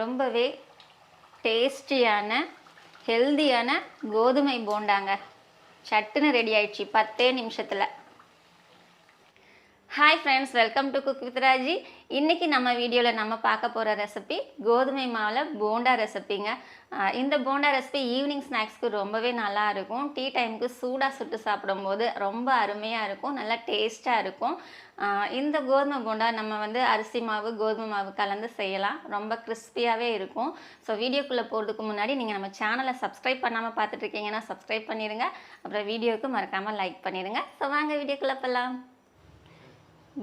ரொம்பவே டேஸ்டியான ஹெல்தியான கோதுமை போண்டாங்க. சட்டுன்னு ரெடி ஆயிடுச்சு 10 நிமிஷத்தில். Hi friends, welcome to cook with Raji. இன்றைக்கி நம்ம வீடியோவில் நம்ம பார்க்க போகிற ரெசிபி கோதுமை மாவில் போண்டா ரெசிபிங்க. இந்த போண்டா ரெசிபி ஈவினிங் ஸ்நாக்ஸ்க்கு ரொம்பவே நல்லா இருக்கும். டீ டைமுக்கு சூடாக சுட்டு சாப்பிடும்போது ரொம்ப அருமையாக இருக்கும், நல்லா டேஸ்ட்டாக இருக்கும். இந்த கோதுமை போண்டா நம்ம அரிசி மாவு கோதுமை மாவு கலந்து செய்யலாம். ரொம்ப கிறிஸ்பியாகவே இருக்கும். ஸோ வீடியோக்குள்ளே போகிறதுக்கு முன்னாடி நீங்கள் நம்ம சேனலை சப்ஸ்கிரைப் பண்ணாமல் பார்த்துட்ருக்கீங்கன்னா சப்ஸ்கிரைப் பண்ணிடுங்க. அப்புறம் வீடியோவுக்கு மறக்காமல் லைக் பண்ணிடுங்க. ஸோ வாங்க வீடியோக்குள்ளே போகலாம்.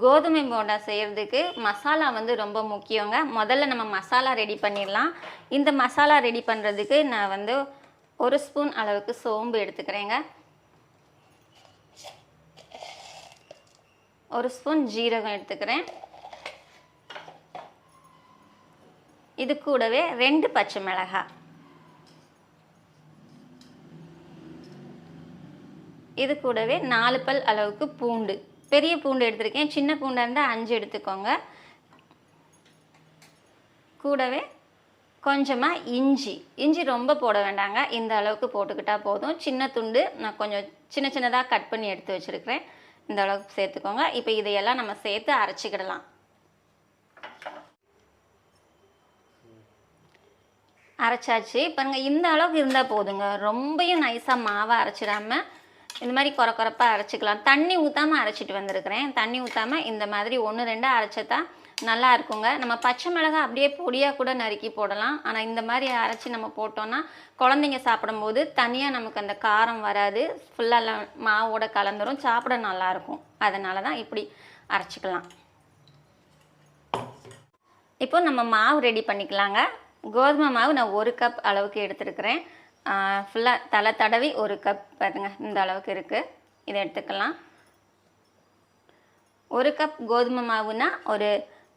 கோதுமை போண்டா செய்கிறதுக்கு மசாலா ரொம்ப முக்கியங்க. முதல்ல நம்ம மசாலா ரெடி பண்ணிடலாம். இந்த மசாலா ரெடி பண்ணுறதுக்கு நான் 1 ஸ்பூன் அளவுக்கு சோம்பு எடுத்துக்கிறேங்க. 1 ஸ்பூன் ஜீரகம் எடுத்துக்கிறேன். இது கூடவே 2 பச்சை மிளகாய், இது கூடவே 4 பல் அளவுக்கு பூண்டு. பெரிய பூண்டு எடுத்துருக்கேன், சின்ன பூண்டாக இருந்தால் 5 எடுத்துக்கோங்க. கூடவே கொஞ்சமாக இஞ்சி ரொம்ப போட வேண்டாங்க, இந்த அளவுக்கு போட்டுக்கிட்டால் போதும். சின்ன துண்டு நான் கொஞ்சம் சின்ன சின்னதாக கட் பண்ணி எடுத்து வச்சுருக்கிறேன், இந்த அளவுக்கு சேர்த்துக்கோங்க. இப்போ இதையெல்லாம் நம்ம சேர்த்து அரைச்சிக்கிடலாம். அரைச்சாச்சு பாருங்கள், இந்த அளவுக்கு இருந்தால் போதுங்க. ரொம்பவும் நைஸாக மாவை அரைச்சிடாமல் இந்த மாதிரி குறப்பாக அரைச்சிக்கலாம். தண்ணி ஊற்றாமல் அரைச்சிட்டு வந்திருக்கிறேன். தண்ணி ஊற்றாமல் இந்த மாதிரி 1-2 அரைச்சா நல்லா இருக்குங்க. நம்ம பச்சை மிளகாய் அப்படியே பொடியாக கூட நறுக்கி போடலாம். ஆனால் இந்த மாதிரி அரைச்சி நம்ம போட்டோன்னா குழந்தைங்க சாப்பிடும்போது தனியாக நமக்கு அந்த காரம் வராது, ஃபுல்லாக மாவோட கலந்துரும், சாப்பிட நல்லாயிருக்கும். அதனால தான் இப்படி அரைச்சிக்கலாம். இப்போ நம்ம மாவு ரெடி பண்ணிக்கலாங்க. கோதுமை மாவு நான் 1 கப் அளவுக்கு எடுத்துருக்கிறேன். ஃபுல்லாக தலை தடவி 1 கப் பாருங்க, இந்த அளவுக்கு இருக்குது. இதை எடுத்துக்கலாம். 1 கப் கோதுமை மாவுனா ஒரு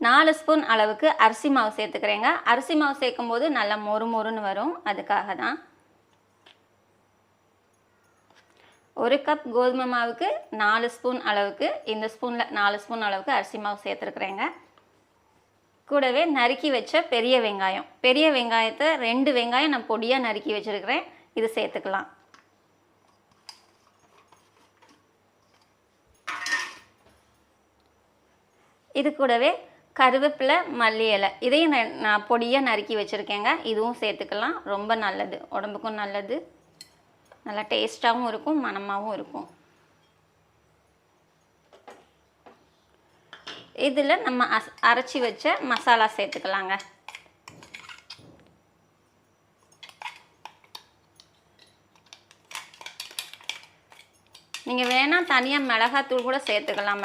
4 ஸ்பூன் அளவுக்கு அரிசி மாவு சேர்த்துக்கிறேங்க. அரிசி மாவு சேர்க்கும் போது நல்லா மொறுன்னு வரும், அதுக்காக தான். 1 கப் கோதுமை மாவுக்கு 4 ஸ்பூன் அளவுக்கு, இந்த ஸ்பூனில் 4 ஸ்பூன் அளவுக்கு அரிசி மாவு சேர்த்துருக்குறேங்க. கூடவே நறுக்கி வச்ச பெரிய வெங்காயத்தை 2 வெங்காயம் நான் பொடியாக நறுக்கி வச்சுருக்கிறேன், இது சேர்த்துக்கலாம். இது கூடவே கருவேப்பிலை, மல்லி இலை, இதையும் நான் பொடியாக நறுக்கி வச்சுருக்கேங்க, இதுவும் சேர்த்துக்கலாம். ரொம்ப நல்லது, உடம்புக்கும் நல்லது, நல்லா டேஸ்ட்டாகவும் இருக்கும், மணமாகவும் இருக்கும். இதில் நம்ம அரைச்சி வச்ச மசாலா சேர்த்துக்கலாங்க. நீங்கள் வேணால் தனியாக மிளகாத்தூள் கூட சேர்த்துக்கலாம்.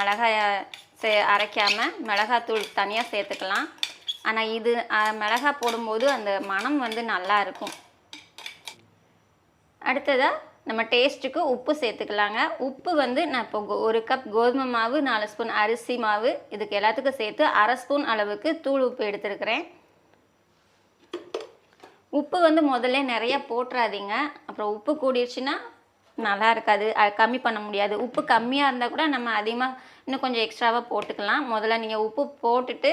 அரைக்காமல் மிளகாத்தூள் தனியாக சேர்த்துக்கலாம். ஆனால் இது மிளகாய் போடும்போது அந்த மணம் நல்லா இருக்கும். அடுத்ததாக நம்ம டேஸ்ட்டுக்கு உப்பு சேர்த்துக்கலாங்க. உப்பு நான் இப்போ 1 கப் கோதுமை மாவு, 4 ஸ்பூன் அரிசி மாவு, இதுக்கு எல்லாத்துக்கும் சேர்த்து 1/2 ஸ்பூன் அளவுக்கு தூள் உப்பு எடுத்துருக்கிறேன். உப்பு முதல்ல நிறைய போட்டுறாதீங்க, அப்புறம் உப்பு கூடிடுச்சுன்னா நல்லா இருக்காது, கம்மி பண்ண முடியாது. உப்பு கம்மியாக இருந்தால் கூட நம்ம அதிகமாக இன்னும் கொஞ்சம் எக்ஸ்ட்ராவாக போட்டுக்கலாம். முதல்ல நீங்கள் உப்பு போட்டுட்டு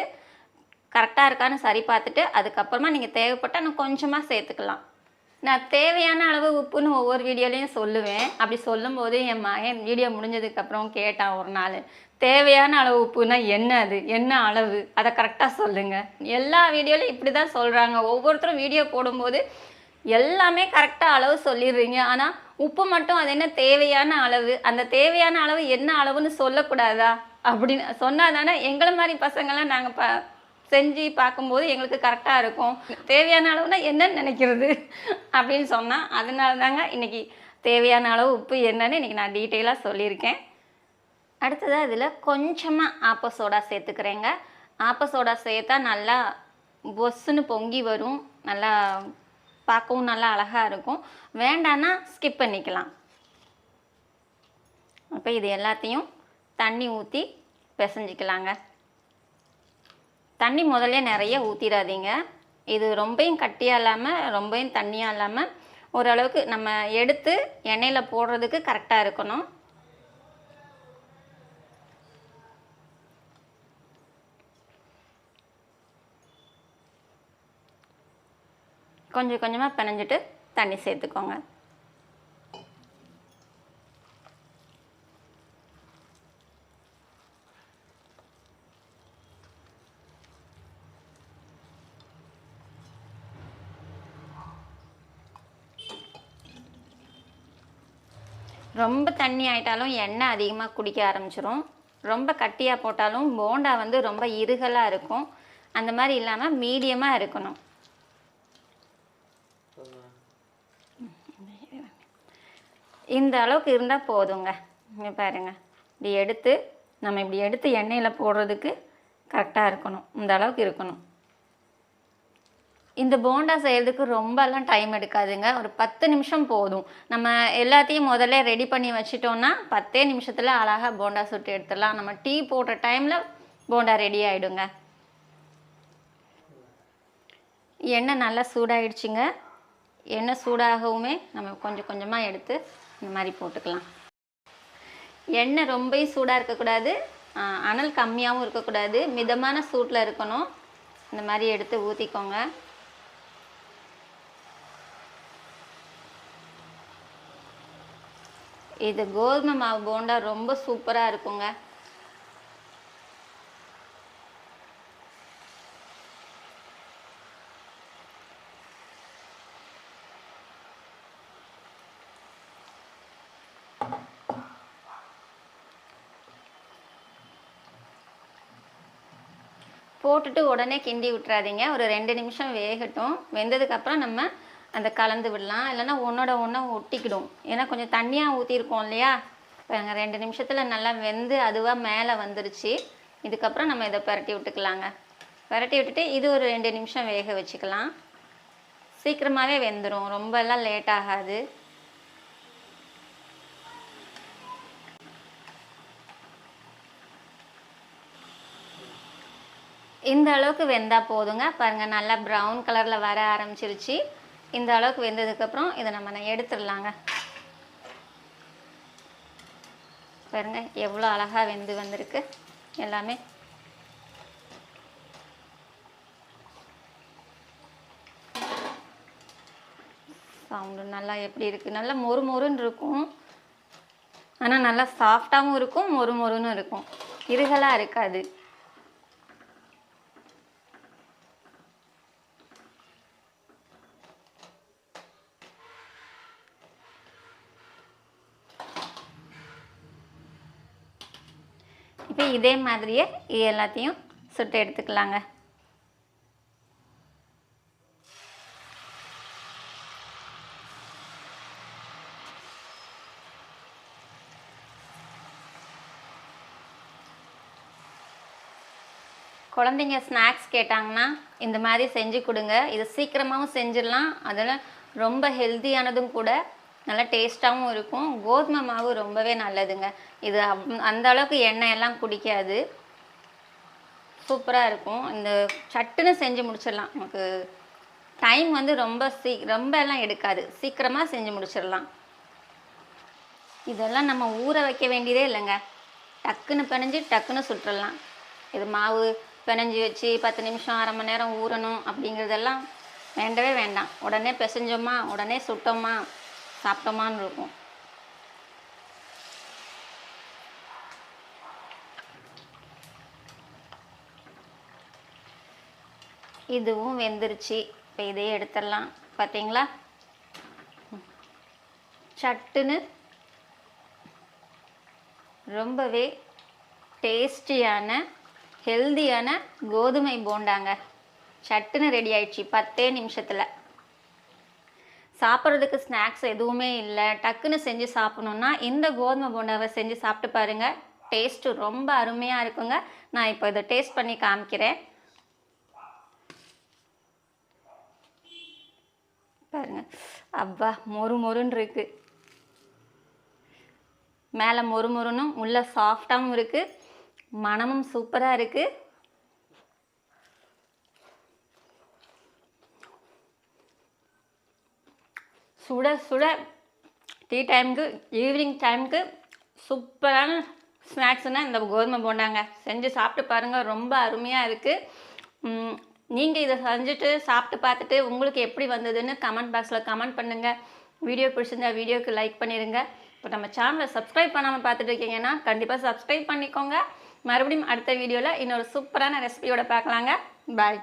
கரெக்டாக இருக்கான்னு சரி பார்த்துட்டு அதுக்கப்புறமா நீங்கள் தேவைப்பட்டால் இன்னும் கொஞ்சமாக சேர்த்துக்கலாம். நான் தேவையான அளவு உப்புன்னு ஒவ்வொரு வீடியோலையும் சொல்லுவேன். அப்படி சொல்லும்போது என் மகன் வீடியோ முடிஞ்சதுக்கப்புறம் கேட்டான் ஒரு நாள், தேவையான அளவு உப்புனா என்ன அளவு, அதை கரெக்டாக சொல்லுங்கள். எல்லா வீடியோலையும் இப்படி தான் சொல்கிறாங்க. ஒவ்வொருத்தரும் வீடியோ போடும்போது எல்லாமே கரெக்டாக அளவு சொல்லிடுறீங்க, ஆனால் உப்பு மட்டும் அது என்ன தேவையான அளவு, அந்த தேவையான அளவு என்ன அளவுன்னு சொல்லக்கூடாதா அப்படின்னு சொன்னால் தானே எங்களை மாதிரி பசங்கள்லாம் நாங்கள் செஞ்சு பார்க்கும்போது எங்களுக்கு கரெக்டாக இருக்கும். தேவையான அளவுனா என்னன்னு நினைக்கிறது அப்படின்னு சொன்னால், அதனால தாங்க இன்றைக்கி தேவையான அளவு உப்பு என்னன்னு இன்றைக்கி நான் டீட்டெயிலாக சொல்லியிருக்கேன். அடுத்ததாக இதில் கொஞ்சமாக ஆப்ப சோடா சேர்த்துக்கிறேங்க. ஆப்ப சோடா சேர்த்தா நல்லா பொஸ்ஸுன்னு பொங்கி வரும், நல்லா பார்க்கவும் நல்லா அழகாக இருக்கும். வேண்டான்னா ஸ்கிப் பண்ணிக்கலாம். அப்போ இது எல்லாத்தையும் தண்ணி ஊற்றி பிசைஞ்சிக்கலாங்க. தண்ணி முதல்ல நிறைய ஊற்றிடாதீங்க. இது ரொம்பவும் கட்டியாக இல்லாமல் ரொம்பவும் தண்ணியாக இல்லாமல் ஓரளவுக்கு நம்ம எடுத்து எண்ணெயில் போடுறதுக்கு கரெக்டாக இருக்கணும். கொஞ்சம் கொஞ்சமாக பிணைஞ்சிட்டு தண்ணி சேர்த்துக்கோங்க. ரொம்ப தண்ணி ஆயிட்டாலும் எண்ணெய் அதிகமாக குடிக்க ஆரம்பிச்சிரும். ரொம்ப கட்டியாக போட்டாலும் போண்டா வந்து ரொம்ப இறுகலாக இருக்கும். அந்த மாதிரி இல்லாமல் மீடியமாக இருக்கணும். இந்த அளவுக்கு இருந்தால் போதுங்க. இங்கே பாருங்கள், இப்படி எடுத்து எண்ணெயில் போடுறதுக்கு கரெக்டாக இருக்கணும். இந்த அளவுக்கு இருக்கணும். இந்த போண்டா செய்கிறதுக்கு ரொம்பலாம் டைம் எடுக்காதுங்க. ஒரு 10 நிமிஷம் போதும். நம்ம எல்லாத்தையும் முதல்ல ரெடி பண்ணி வச்சிட்டோன்னா 10 நிமிஷத்தில் அழகாக போண்டா சுட்டு எடுத்துடலாம். நம்ம டீ போடுற டைமில் போண்டா ரெடி ஆகிடுங்க. எண்ணெய் நல்லா சூடாகிடுச்சிங்க. எண்ணெய் சூடாகவுமே நம்ம கொஞ்சம் கொஞ்சமாக எடுத்து இந்த மாதிரி போட்டுக்கலாம். எண்ணெய் ரொம்ப சூடாக இருக்கக்கூடாது, அனல் கம்மியாகவும் இருக்கக்கூடாது, மிதமான சூட்டில் இருக்கணும். இந்த மாதிரி எடுத்து ஊற்றிக்கோங்க. இது கோதுமை மாவு போண்டா ரொம்ப சூப்பராக இருக்குங்க. போட்டுட்டு உடனே கிண்டி விட்டுறாதீங்க. ஒரு 2 நிமிஷம் வேகட்டும். வெந்ததுக்கப்புறம் நம்ம அந்த கலந்து விடலாம். இல்லைன்னா ஒன்றோட ஒன்றா ஒட்டிக்கிடும். ஏன்னா கொஞ்சம் தண்ணியாக ஊற்றிருக்கோம் இல்லையா. இப்போ 2 நிமிஷத்தில் நல்லா வெந்து அதுவாக மேலே வந்துருச்சு. இதுக்கப்புறம் நம்ம இதை பரட்டி விட்டுக்கலாங்க. பரட்டி விட்டுட்டு இது ஒரு 2 நிமிஷம் வேக வச்சுக்கலாம். சீக்கிரமாகவே வெந்துடும், ரொம்பலாம் லேட் ஆகாது. இந்த அளவுக்கு வெந்தால் போதுங்க. பாருங்கள், நல்லா ப்ரௌன் கலரில் வர ஆரம்பிச்சிருச்சு. இந்த அளவுக்கு வெந்ததுக்கப்புறம் இதை நம்ம எடுத்துடலாங்க. பாருங்க எவ்வளோ அழகாக வெந்து வந்திருக்கு எல்லாமே. சவுண்டு நல்லா எப்படி இருக்குது, நல்லா மொறு மொறுன்னு இருக்கும். ஆனால் நல்லா சாஃப்டாகவும் இருக்கும், மொறு மொறுன்னு இருக்கும், இருகலாக இருக்காது. இப்போ இதே மாதிரியே இது எல்லாத்தையும் சுட்டு எடுத்துக்கலாங்க. குழந்தைங்க ஸ்நாக்ஸ் கேட்டாங்கன்னா இந்த மாதிரி செஞ்சு கொடுங்க. இது சீக்கிரமாகவும் செஞ்சிடலாம், அதில் ரொம்ப ஹெல்த்தியானதும் கூட, நல்லா டேஸ்ட்டாகவும் இருக்கும். கோதுமை மாவு ரொம்பவே நல்லதுங்க. இது அந்த அளவுக்கு எண்ணெய் எல்லாம் குடிக்காது, சூப்பராக இருக்கும். இந்த சட்டுன்னு செஞ்சு முடிச்சிடலாம். நமக்கு டைம் வந்து ரொம்ப எல்லாம் எடுக்காது, சீக்கிரமாக செஞ்சு முடிச்சிடலாம். இதெல்லாம் நம்ம ஊற வைக்க வேண்டியதே இல்லைங்க. டக்குன்னு பிணைஞ்சு டக்குன்னு சுட்டுடலாம். இது மாவு பிணைஞ்சி வச்சு 10 நிமிஷம் அரை மணி நேரம் ஊறணும் அப்படிங்கிறதெல்லாம் வேண்டவே வேண்டாம். உடனே பிசைஞ்சோமா, உடனே சுட்டோமா, சாப்பிட்டோமான்னு இருக்கும். இதுவும் வெந்துருச்சு. இப்போ இதையே எடுத்துடலாம். பார்த்தீங்களா, சட்டுன்னு ரொம்பவே டேஸ்டியான ஹெல்தியான கோதுமை போண்டாங்க. சட்டுன்னு ரெடி ஆயிடுச்சு 10 நிமிஷத்தில். சாப்பிட்றதுக்கு ஸ்நாக்ஸ் எதுவுமே இல்லை, டக்குன்னு செஞ்சு சாப்பிட்ணுன்னா இந்த கோதுமை போண்டாவை செஞ்சு சாப்பிட்டு பாருங்கள். டேஸ்ட்டு ரொம்ப அருமையாக இருக்குங்க. நான் இப்போ இதை டேஸ்ட் பண்ணி காமிக்கிறேன். பாருங்கள், அப்பா மொறு மொறுன்னு இருக்குது. மேலே மொறு மொறுனும் உள்ள சாஃப்டாகவும் இருக்குது, மணமும் சூப்பராக இருக்குது. சுட சுட டீ டைமுக்கு, ஈவினிங் டைமுக்கு சூப்பரான ஸ்நாக்ஸ்னால் இந்த கோதுமை போண்டாங்க. செஞ்சு சாப்பிட்டு பாருங்கள், ரொம்ப அருமையாக இருக்குது. நீங்கள் இதை செஞ்சுட்டு சாப்பிட்டு பார்த்துட்டு உங்களுக்கு எப்படி வந்ததுன்னு கமெண்ட் பாக்ஸில் கமெண்ட் பண்ணுங்கள். வீடியோ பிடிச்சிருந்தா வீடியோக்கு லைக் பண்ணிடுங்க. இப்போ நம்ம சேனலை சப்ஸ்கிரைப் பண்ணாமல் பார்த்துட்டு இருக்கீங்கன்னா கண்டிப்பாக சப்ஸ்கிரைப் பண்ணிக்கோங்க. மறுபடியும் அடுத்த வீடியோவில் இன்னொரு சூப்பரான ரெசிபியோட பார்க்கலாங்க. பாய்.